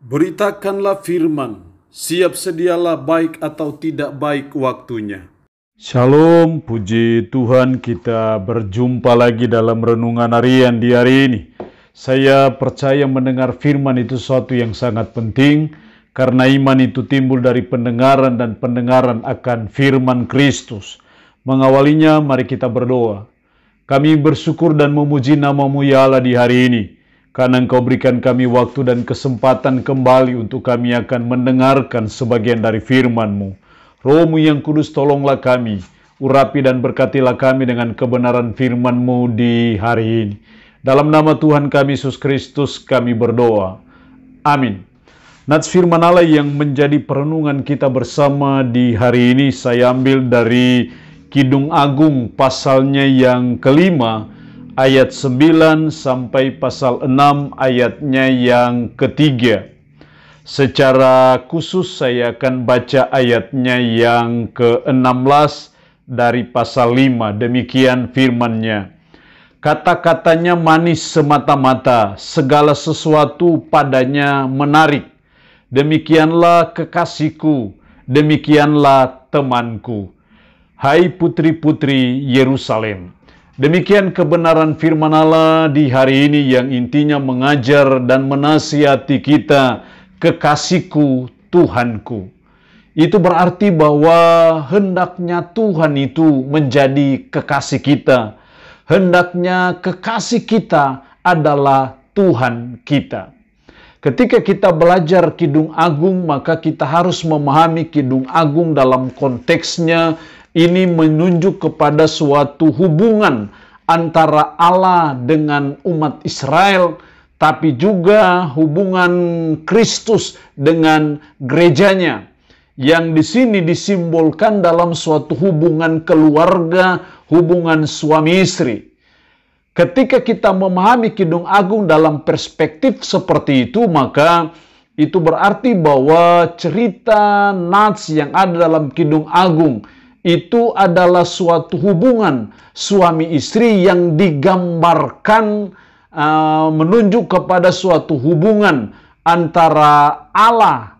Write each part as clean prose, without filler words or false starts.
Beritakanlah firman, siap sedialah baik atau tidak baik waktunya. Shalom, puji Tuhan, kita berjumpa lagi dalam renungan harian di hari ini. Saya percaya mendengar firman itu sesuatu yang sangat penting, karena iman itu timbul dari pendengaran dan pendengaran akan firman Kristus. Mengawalinya, mari kita berdoa. Kami bersyukur dan memuji nama-Mu ya Allah di hari ini, karena Engkau berikan kami waktu dan kesempatan kembali untuk kami akan mendengarkan sebagian dari firman-Mu. Roh-Mu yang kudus, tolonglah kami, urapi dan berkatilah kami dengan kebenaran firman-Mu di hari ini. Dalam nama Tuhan kami Yesus Kristus kami berdoa. Amin. Nats firman Allah yang menjadi perenungan kita bersama di hari ini saya ambil dari Kidung Agung pasalnya yang kelima, ayat 9 sampai pasal 6 ayatnya yang ketiga. Secara khusus saya akan baca ayatnya yang ke-16 dari pasal 5. Demikian firman-Nya. Kata-katanya manis semata-mata, segala sesuatu padanya menarik. Demikianlah kekasihku, demikianlah temanku. Hai putri-putri Yerusalem. Demikian kebenaran firman Allah di hari ini yang intinya mengajar dan menasihati kita, kekasihku, Tuhanku. Itu berarti bahwa hendaknya Tuhan itu menjadi kekasih kita. Hendaknya kekasih kita adalah Tuhan kita. Ketika kita belajar Kidung Agung, maka kita harus memahami Kidung Agung dalam konteksnya. Ini menunjuk kepada suatu hubungan antara Allah dengan umat Israel, tapi juga hubungan Kristus dengan gerejanya, yang di sini disimbolkan dalam suatu hubungan keluarga, hubungan suami istri. Ketika kita memahami Kidung Agung dalam perspektif seperti itu, maka itu berarti bahwa cerita Nats yang ada dalam Kidung Agung itu adalah suatu hubungan suami istri yang digambarkan menunjuk kepada suatu hubungan antara Allah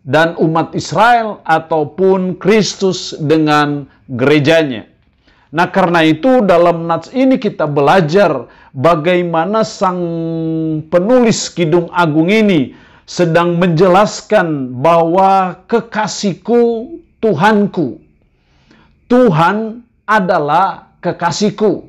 dan umat Israel ataupun Kristus dengan gerejanya. Nah, karena itu dalam nats ini kita belajar bagaimana sang penulis Kidung Agung ini sedang menjelaskan bahwa kekasihku, Tuhanku. Tuhan adalah kekasihku.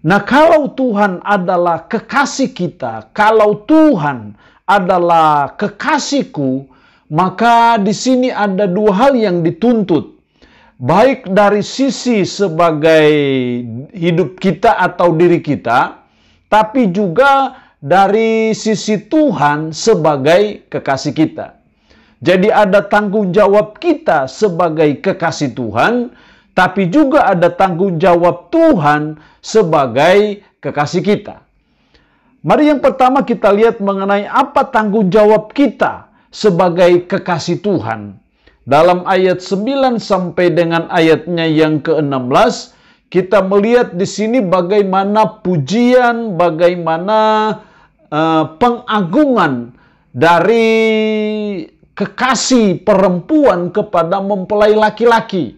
Nah, kalau Tuhan adalah kekasih kita, kalau Tuhan adalah kekasihku, maka di sini ada dua hal yang dituntut. Baik dari sisi sebagai hidup kita atau diri kita, tapi juga dari sisi Tuhan sebagai kekasih kita. Jadi ada tanggung jawab kita sebagai kekasih Tuhan, tapi juga ada tanggung jawab Tuhan sebagai kekasih kita. Mari yang pertama kita lihat mengenai apa tanggung jawab kita sebagai kekasih Tuhan. Dalam ayat 9 sampai dengan ayatnya yang ke-16, kita melihat di sini bagaimana pujian, bagaimana pengagungan dari kekasih perempuan kepada mempelai laki-laki.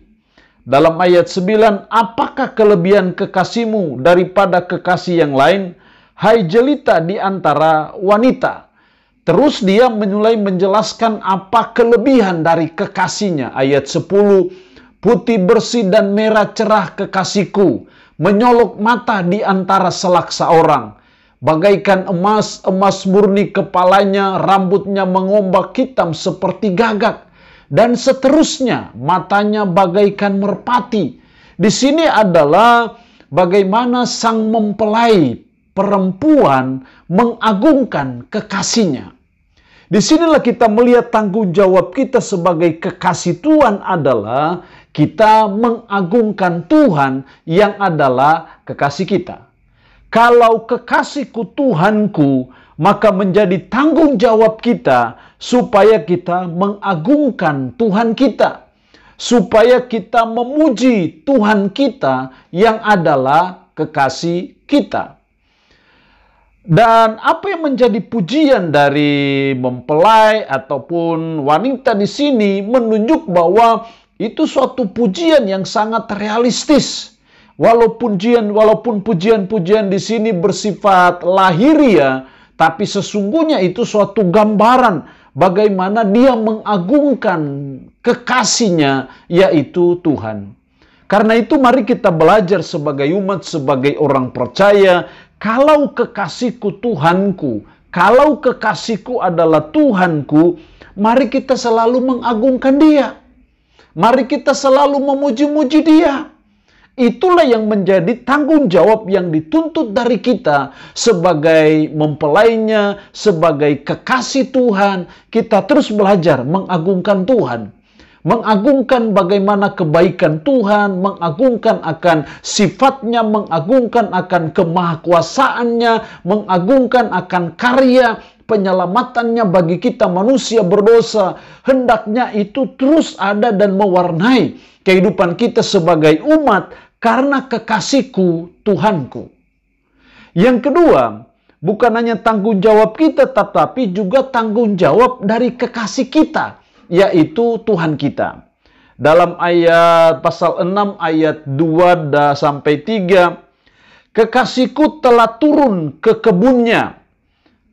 Dalam ayat 9, apakah kelebihan kekasihmu daripada kekasih yang lain, hai jelita di antara wanita? Terus dia mulai menjelaskan apa kelebihan dari kekasihnya. Ayat 10, putih bersih dan merah cerah kekasihku, menyolok mata di antara selaksa orang. Bagaikan emas, emas murni kepalanya, rambutnya mengombak hitam seperti gagak. Dan seterusnya, matanya bagaikan merpati. Di sini adalah bagaimana sang mempelai perempuan mengagungkan kekasihnya. Disinilah kita melihat tanggung jawab kita sebagai kekasih Tuhan adalah kita mengagungkan Tuhan yang adalah kekasih kita. Kalau kekasihku Tuhanku, maka menjadi tanggung jawab kita supaya kita mengagungkan Tuhan kita. Supaya kita memuji Tuhan kita yang adalah kekasih kita. Dan apa yang menjadi pujian dari mempelai ataupun wanita di sini menunjuk bahwa itu suatu pujian yang sangat realistis. Walaupun pujian-pujian di sini bersifat lahiriah, tapi sesungguhnya itu suatu gambaran bagaimana dia mengagungkan kekasihnya, yaitu Tuhan. Karena itu mari kita belajar sebagai umat, sebagai orang percaya, kalau kekasihku Tuhanku, kalau kekasihku adalah Tuhanku, mari kita selalu mengagungkan Dia. Mari kita selalu memuji-muji Dia. Itulah yang menjadi tanggung jawab yang dituntut dari kita sebagai mempelainya, sebagai kekasih Tuhan. Kita terus belajar mengagungkan Tuhan. Mengagungkan bagaimana kebaikan Tuhan, mengagungkan akan sifatnya, mengagungkan akan kemahakuasaannya, mengagungkan akan karya penyelamatannya bagi kita manusia berdosa. Hendaknya itu terus ada dan mewarnai kehidupan kita sebagai umat karena kekasihku Tuhanku. Yang kedua, bukan hanya tanggung jawab kita, tetapi juga tanggung jawab dari kekasih kita, yaitu Tuhan kita. Dalam ayat pasal 6 ayat 2 sampai 3, kekasihku telah turun ke kebunnya,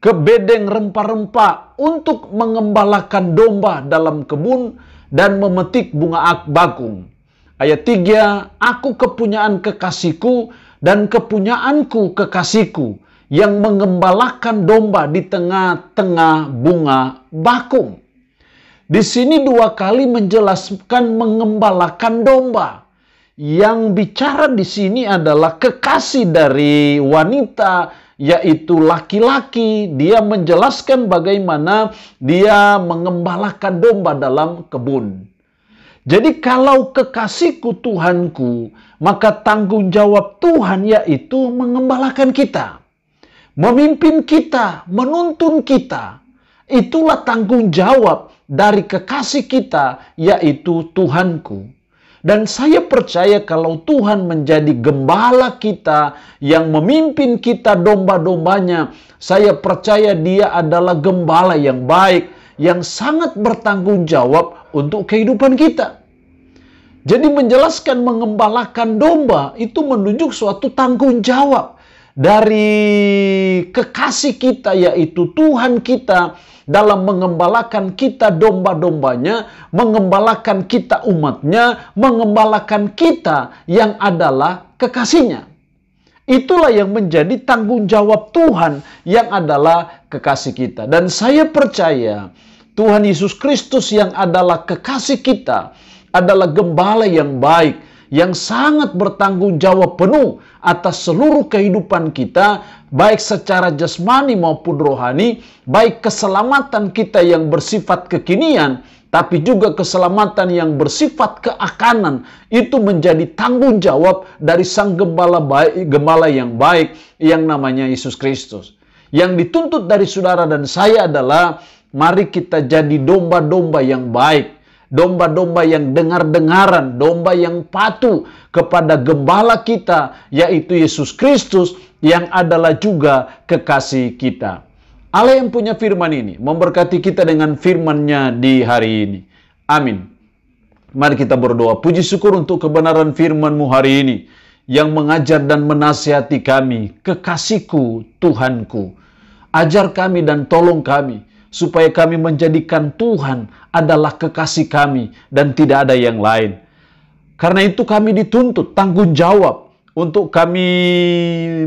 ke bedeng rempah-rempah untuk mengembalakan domba dalam kebun dan memetik bunga bakung. Ayat 3, aku kepunyaan kekasihku dan kepunyaanku kekasihku yang mengembalakan domba di tengah-tengah bunga bakung. Di sini dua kali menjelaskan mengembalakan domba. Yang bicara di sini adalah kekasih dari wanita, yaitu laki-laki. Dia menjelaskan bagaimana dia mengembalakan domba dalam kebun. Jadi kalau kekasihku Tuhanku, maka tanggung jawab Tuhan yaitu mengembalakan kita, memimpin kita, menuntun kita. Itulah tanggung jawab dari kekasih kita, yaitu Tuhanku. Dan saya percaya kalau Tuhan menjadi gembala kita yang memimpin kita domba-dombanya, saya percaya Dia adalah gembala yang baik, yang sangat bertanggung jawab untuk kehidupan kita. Jadi menjelaskan mengembalakan domba itu menunjuk suatu tanggung jawab dari kekasih kita, yaitu Tuhan kita, dalam mengembalakan kita domba-dombanya, mengembalakan kita umatnya, mengembalakan kita yang adalah kekasihnya. Itulah yang menjadi tanggung jawab Tuhan yang adalah kekasih kita. Dan saya percaya Tuhan Yesus Kristus yang adalah kekasih kita adalah gembala yang baik, yang sangat bertanggung jawab penuh atas seluruh kehidupan kita, baik secara jasmani maupun rohani, baik keselamatan kita yang bersifat kekinian, tapi juga keselamatan yang bersifat keakanan. Itu menjadi tanggung jawab dari sang gembala baik, gembala yang baik yang namanya Yesus Kristus. Yang dituntut dari saudara dan saya adalah mari kita jadi domba-domba yang baik, domba-domba yang dengar-dengaran, domba yang patuh kepada gembala kita, yaitu Yesus Kristus yang adalah juga kekasih kita. Allah yang punya firman ini memberkati kita dengan firman-Nya di hari ini. Amin. Mari kita berdoa. Puji syukur untuk kebenaran firman-Mu hari ini yang mengajar dan menasihati kami. Kekasihku, Tuhanku. Ajar kami dan tolong kami supaya kami menjadikan Tuhan adalah kekasih kami dan tidak ada yang lain. Karena itu kami dituntut tanggung jawab untuk kami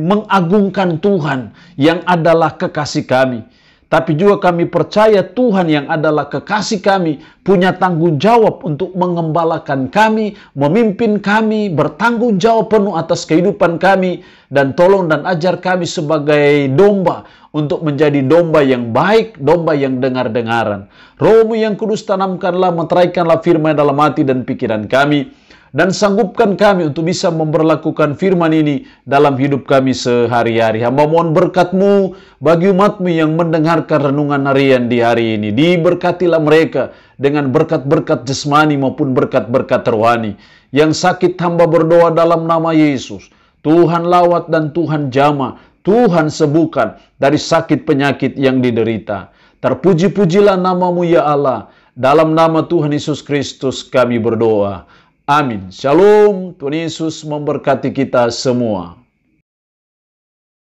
mengagungkan Tuhan yang adalah kekasih kami. Tapi juga kami percaya Tuhan yang adalah kekasih kami punya tanggung jawab untuk mengembalakan kami, memimpin kami, bertanggung jawab penuh atas kehidupan kami, dan tolong dan ajar kami sebagai domba untuk menjadi domba yang baik, domba yang dengar-dengaran. Roh-Mu yang kudus tanamkanlah, meteraikanlah firman dalam hati dan pikiran kami, dan sanggupkan kami untuk bisa memperlakukan firman ini dalam hidup kami sehari-hari. Hamba mohon berkat-Mu bagi umat-Mu yang mendengarkan renungan harian di hari ini. Diberkatilah mereka dengan berkat-berkat jasmani maupun berkat-berkat rohani. Yang sakit hamba berdoa dalam nama Yesus. Tuhan lawat dan Tuhan jamah, Tuhan sembuhkan dari sakit penyakit yang diderita. Terpuji-pujilah nama-Mu ya Allah. Dalam nama Tuhan Yesus Kristus kami berdoa. Amin. Shalom. Tuhan Yesus memberkati kita semua.